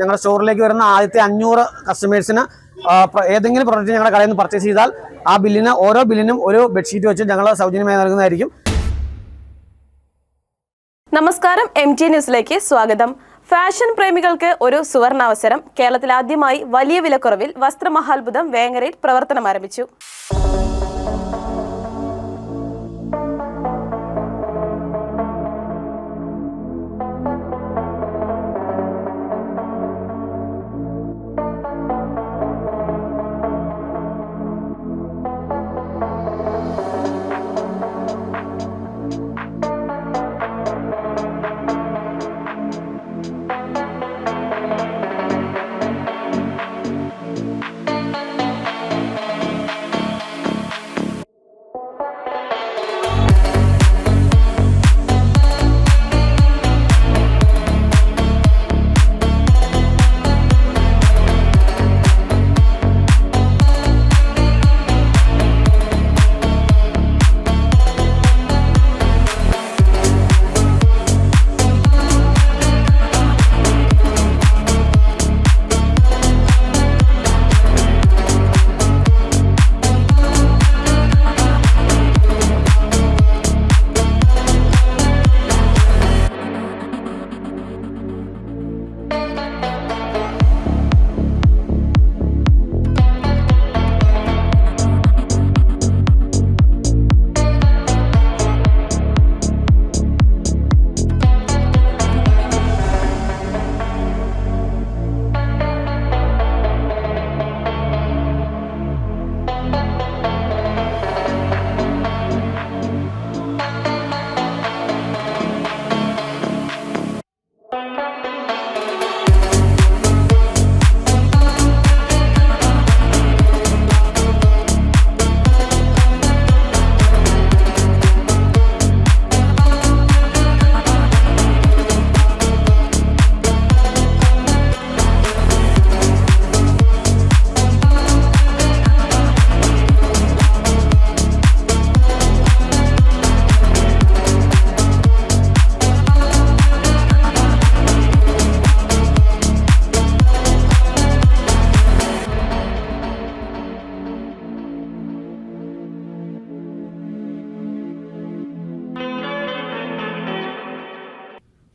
ഞങ്ങളുടെ സ്റ്റോറിലേക്ക് വരുന്ന ആദ്യത്തെ 500 കസ്റ്റമേഴ്സിന് ഏതെങ്കിലും പ്രോഡക്റ്റ് ഞങ്ങളുടെ കടയിൽ നിന്ന് പർച്ചേസ് ചെയ്താൽ ആ ബില്ലിന് ഓരോ ബില്ലിനും ഒരു ബെഡ്ഷീറ്റ് വെച്ച് ഞങ്ങൾ സൗജന്യമായി നൽകുന്നതായിരിക്കും. നമസ്കാരം, MT ന്യൂസിലേക്ക് സ്വാഗതം. ഫാഷൻ പ്രേമികൾക്ക് ഒരു സുവർണാവസരം. കേരളത്തിൽ ആദ്യമായി വലിയ വിലക്കുറവിൽ വസ്ത്രമഹാത്ഭുതം വേങ്ങരയിൽ പ്രവർത്തനം ആരംഭിച്ചു.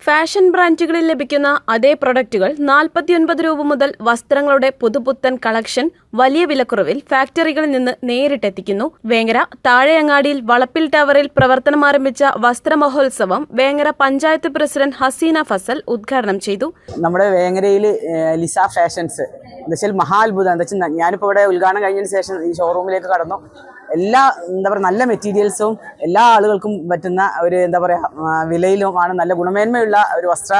ഫാഷൻ ബ്രാൻഡുകളിൽ ലഭിക്കുന്ന അതേ പ്രൊഡക്റ്റുകൾ 49 രൂപ മുതൽ വസ്ത്രങ്ങളുടെ പുതുപുത്തൻ കളക്ഷൻ വലിയ വിലക്കുറവിൽ ഫാക്ടറികളിൽ നിന്ന് നേരിട്ടെത്തിക്കുന്നു. വേങ്ങര താഴെയങ്ങാടിയിൽ വളപ്പിൽ ടവറിൽ പ്രവർത്തനം ആരംഭിച്ച വസ്ത്രമഹോത്സവം വേങ്ങര പഞ്ചായത്ത് പ്രസിഡന്റ് ഹസീന ഫസൽ ഉദ്ഘാടനം ചെയ്തു. നമ്മുടെ വേങ്ങരയിൽ ലിസ ഫാഷൻസ് എന്താ വെച്ചാൽ മഹാത്ഭുതം. എന്താ വെച്ചാൽ ഞാനിപ്പോൾ ഇവിടെ ഉദ്ഘാടനം കഴിഞ്ഞതിന് ശേഷം ഈ ഷോറൂമിലേക്ക് കടന്നു. എല്ലാ നല്ല മെറ്റീരിയൽസും എല്ലാ ആളുകൾക്കും പറ്റുന്ന ഒരു വിലയിലുമാണ്, നല്ല ഗുണമേന്മയുള്ള ഒരു വസ്ത്ര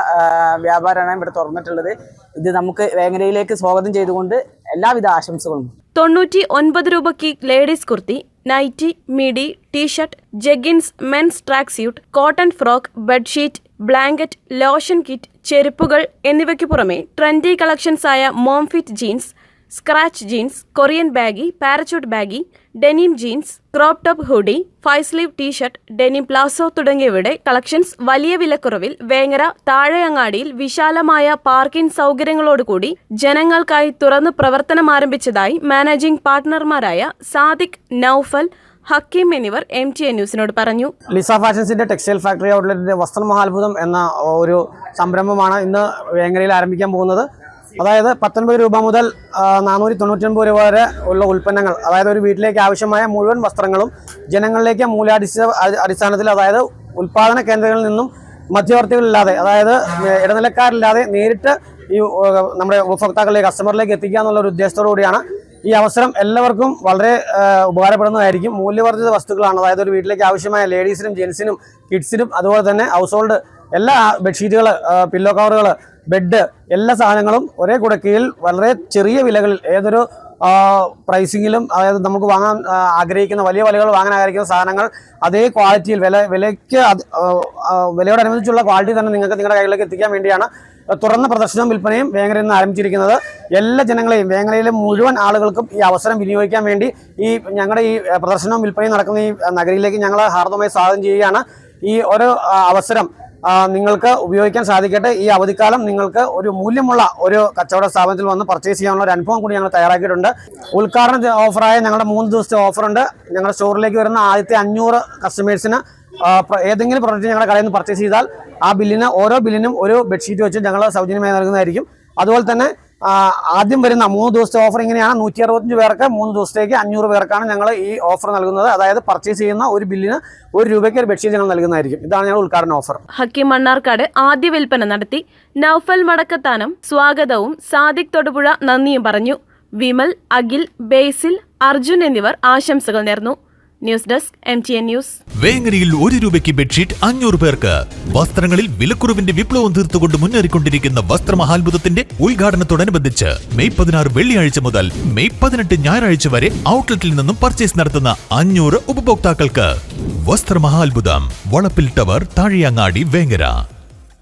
വ്യാപാരമാണ് ഇവിടെ തുറന്നിട്ടുള്ളത്. ഇത് നമുക്ക് വേങ്ങരയിലേക്ക് സ്വാഗതം ചെയ്തുകൊണ്ട് എല്ലാവിധ ആശംസകളും. 99 രൂപയ്ക്ക് ladies kurti, nighty, midi, t-shirt, jeggings, men's track suit, cotton frock, bedsheet, blanket, lotion kit, ചെരുപ്പുകൾ എന്നിവയ്ക്ക് പുറമെ ട്രെൻഡി കളക്ഷൻസ് ആയ mom fit jeans, scratch jeans, Korean baggy, parachute baggy, denim jeans, crop top hoodie, 5 sleeve t-shirt, denim palazzo തുടങ്ങിയവയുടെ collections വലിയ വിലക്കുറവിൽ വേങ്ങര താഴെയങ്ങാടിയിൽ വിശാലമായ parking സൗകര്യങ്ങളോടുകൂടി ജനങ്ങൾക്കായി തുറന്നു പ്രവർത്തനം ആരംഭിച്ചതായി മാനേജിംഗ് പാർട്ട്ണർമാരായ സാദിഖ്, നൌഫൽ, ഹക്കീം എന്നിവർ MT ന്യൂസിനോട് പറഞ്ഞു. ലിസ ഫാഷൻസിന്റെ ടെക്സ്റ്റൈൽ ഫാക്ടറി ഔട്ട്ലെറ്റിന്റെ വസ്ത്രമഹാത്ഭുതം എന്ന ഒരു സംരംഭമാണ് ഇന്ന് വേങ്ങരയിൽ ആരംഭിക്കാൻ പോകുന്നത്. അതായത് 19 രൂപ മുതൽ 499 രൂപ വരെ ഉള്ള ഉൽപ്പന്നങ്ങൾ, അതായത് ഒരു വീട്ടിലേക്ക് ആവശ്യമായ മുഴുവൻ വസ്ത്രങ്ങളും ജനങ്ങളിലേക്ക് അടിസ്ഥാനത്തിൽ, അതായത് ഉൽപ്പാദന കേന്ദ്രങ്ങളിൽ നിന്നും മധ്യവർത്തികളില്ലാതെ, അതായത് ഇടനിലക്കാരില്ലാതെ നേരിട്ട് ഈ നമ്മുടെ ഉപഭോക്താക്കളിലേക്ക്, കസ്റ്റമറിലേക്ക് എത്തിക്കുക എന്നുള്ള ഒരു ഉദ്ദേശത്തോടു കൂടിയാണ് ഈ അവസരം. എല്ലാവർക്കും വളരെ ഉപകാരപ്പെടുന്നതായിരിക്കും. മൂല്യവർദ്ധിത വസ്തുക്കളാണ്, അതായത് ഒരു വീട്ടിലേക്ക് ആവശ്യമായ ലേഡീസിനും ജെൻസിനും കിഡ്സിനും അതുപോലെ തന്നെ ഹൗസ് ഹോൾഡ് എല്ലാ ബെഡ്ഷീറ്റുകൾ, പില്ലോ കവറുകൾ, ബെഡ്, എല്ലാ സാധനങ്ങളും ഒരേ കുടക്കീഴിൽ വളരെ ചെറിയ വിലകളിൽ ഏതൊരു പ്രൈസിങ്ങിലും, അതായത് നമുക്ക് വാങ്ങാൻ ആഗ്രഹിക്കുന്ന വലിയ വിലകൾ വാങ്ങാൻ ആഗ്രഹിക്കുന്ന സാധനങ്ങൾ അതേ ക്വാളിറ്റിയിൽ വിലയോടനുബന്ധിച്ചുള്ള ക്വാളിറ്റി തന്നെ നിങ്ങൾക്ക് നിങ്ങളുടെ കയ്യിലേക്ക് എത്തിക്കാൻ വേണ്ടിയാണ് തുറന്ന പ്രദർശനവും വിൽപ്പനയും വേങ്ങരയിൽ നിന്ന് ആരംഭിച്ചിരിക്കുന്നത്. എല്ലാ ജനങ്ങളെയും, വേങ്ങരയിലെ മുഴുവൻ ആളുകൾക്കും ഈ അവസരം വിനിയോഗിക്കാൻ വേണ്ടി ഞങ്ങളുടെ ഈ പ്രദർശനവും വിൽപ്പനയും നടക്കുന്ന ഈ നഗരിയിലേക്ക് ഞങ്ങൾ ഹാർദവമായി സ്വാഗതം ചെയ്യുകയാണ്. ഈ ഒരു അവസരം നിങ്ങൾക്ക് ഉപയോഗിക്കാൻ സാധിക്കട്ടെ. ഈ അവധിക്കാലം നിങ്ങൾക്ക് ഒരു മൂല്യമുള്ള ഒരു കച്ചവട സ്ഥാപനത്തിൽ വന്ന് പർച്ചേസ് ചെയ്യാനുള്ള ഒരു അനുഭവം കൂടി ഞങ്ങൾ തയ്യാറാക്കിയിട്ടുണ്ട്. ഉദ്ഘാടന ഓഫറായ ഞങ്ങളുടെ 3 ദിവസത്തെ ഓഫറുണ്ട്. ഞങ്ങളുടെ സ്റ്റോറിലേക്ക് വരുന്ന ആദ്യത്തെ 500 കസ്റ്റമേഴ്സിന് ഏതെങ്കിലും പ്രൊഡക്റ്റ് ഞങ്ങളുടെ കടയിൽ നിന്ന് പർച്ചേസ് ചെയ്താൽ ആ ബില്ലിന് ഓരോ ബില്ലിനും ഒരു ബെഡ്ഷീറ്റ് വെച്ച് ഞങ്ങൾ സൗജന്യമായി നൽകുന്നതായിരിക്കും. അതുപോലെ തന്നെ ആദ്യം വരുന്ന 3 ദിവസത്തെ ഓഫർ ഇങ്ങനെയാണ്. 165 പേർക്ക് 3 ദിവസത്തേക്ക് 500 പേർക്കാണ് ഞങ്ങൾ ഈ ഓഫർ നൽകുന്നത്. അതായത് പർച്ചേസ് ചെയ്യുന്ന ഒരു ബില്ലിന് 1 രൂപയ്ക്ക് ഒരു ബെഡ്ഷീറ്റ് ഞങ്ങൾ നൽകുന്നതായിരിക്കും. ഇതാണ് ഞങ്ങൾ ഉദ്ഘാടന ഓഫർ. ഹക്കീം മണ്ണാർക്കാട് ആദ്യ വിൽപ്പന നടത്തി. നൌഫൽ മടക്കത്താനം സ്വാഗതവും സാദിഖ് തൊടുപുഴ നന്ദിയും പറഞ്ഞു. വിമൽ, അഖിൽ, ബേസിൽ, അർജുൻ എന്നിവർ ആശംസകൾ നേർന്നു. News desk MTN news. വേങ്ങരയിൽ 1 രൂപയ്ക്ക് ബെഡ്ഷീറ്റ് 500 പേർക്ക്. വസ്ത്രങ്ങളിൽ വിലക്കുറവിന്റെ വിപ്ലവം തീർത്തുകൊണ്ട് മുന്നേറിക്കൊണ്ടിരിക്കുന്ന വസ്ത്രമഹാത്ഭുതത്തിന്റെ ഉദ്ഘാടനത്തോടനുബന്ധിച്ച് മെയ് 16 വെള്ളിയാഴ്ച മുതൽ മെയ് 18 ഞായറാഴ്ച വരെ ഔട്ട്ലെറ്റിൽ നിന്നും പർച്ചേസ് നടത്തുന്ന 500 ഉപഭോക്താക്കൾക്ക് വസ്ത്രമഹാത്ഭുതം, വളപ്പിൽ ടവർ, താഴെയങ്ങാടി, വേങ്ങര.